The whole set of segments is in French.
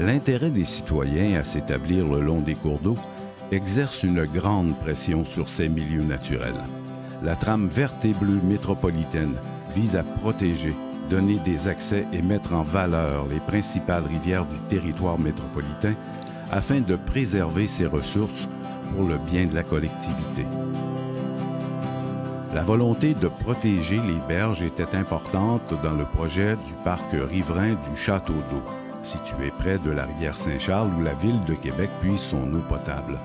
L'intérêt des citoyens à s'établir le long des cours d'eau exerce une grande pression sur ces milieux naturels. La trame verte et bleue métropolitaine vise à protéger, donner des accès et mettre en valeur les principales rivières du territoire métropolitain afin de préserver ses ressources pour le bien de la collectivité. La volonté de protéger les berges était importante dans le projet du parc riverain du Château d'Eau, situé près de la rivière Saint-Charles où la Ville de Québec puise son eau potable.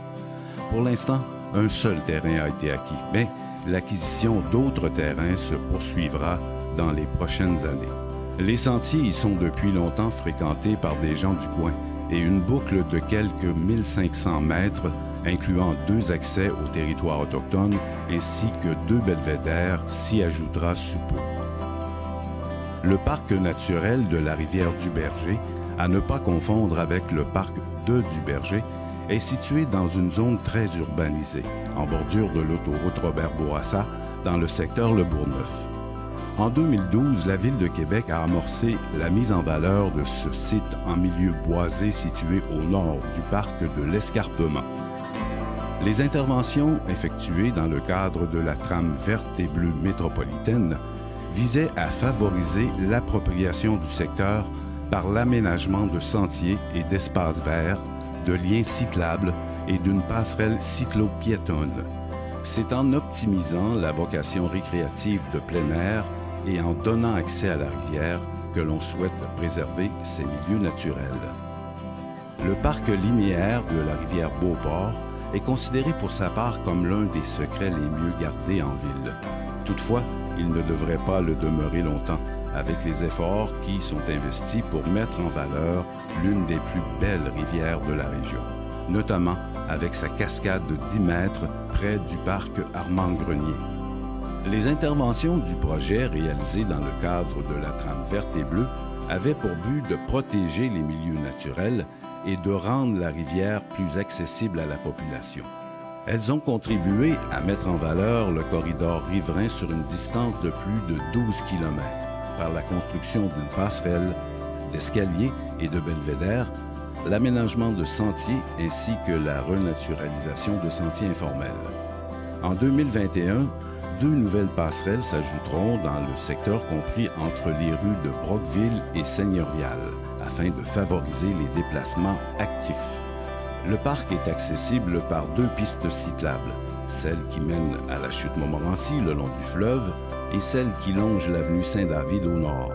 Pour l'instant, un seul terrain a été acquis, mais l'acquisition d'autres terrains se poursuivra dans les prochaines années. Les sentiers y sont depuis longtemps fréquentés par des gens du coin et une boucle de quelques 1500 mètres, incluant 2 accès au territoire autochtone ainsi que 2 belvédères, s'y ajoutera sous peu. Le parc naturel de la rivière du Berger, à ne pas confondre avec le parc de Duberger, est situé dans une zone très urbanisée, en bordure de l'autoroute Robert-Bourassa, dans le secteur Le Bourgneuf. En 2012, la Ville de Québec a amorcé la mise en valeur de ce site en milieu boisé situé au nord du parc de l'Escarpement. Les interventions effectuées dans le cadre de la trame verte et bleue métropolitaine visaient à favoriser l'appropriation du secteur par l'aménagement de sentiers et d'espaces verts, de liens cyclables et d'une passerelle cyclo-piétonne. C'est en optimisant la vocation récréative de plein air et en donnant accès à la rivière que l'on souhaite préserver ces milieux naturels. Le parc linéaire de la rivière Beauport est considéré pour sa part comme l'un des secrets les mieux gardés en ville. Toutefois, il ne devrait pas le demeurer longtemps, avec les efforts qui sont investis pour mettre en valeur l'une des plus belles rivières de la région, notamment avec sa cascade de 10 mètres près du parc Armand-Grenier. Les interventions du projet réalisées dans le cadre de la trame verte et bleue avaient pour but de protéger les milieux naturels et de rendre la rivière plus accessible à la population. Elles ont contribué à mettre en valeur le corridor riverain sur une distance de plus de 12 km par la construction d'une passerelle, d'escaliers et de belvédères, l'aménagement de sentiers ainsi que la renaturalisation de sentiers informels. En 2021, 2 nouvelles passerelles s'ajouteront dans le secteur compris entre les rues de Brockville et Seigneurial, afin de favoriser les déplacements actifs. Le parc est accessible par 2 pistes cyclables, celle qui mène à la chute Montmorency le long du fleuve et celle qui longe l'avenue Saint-David au nord.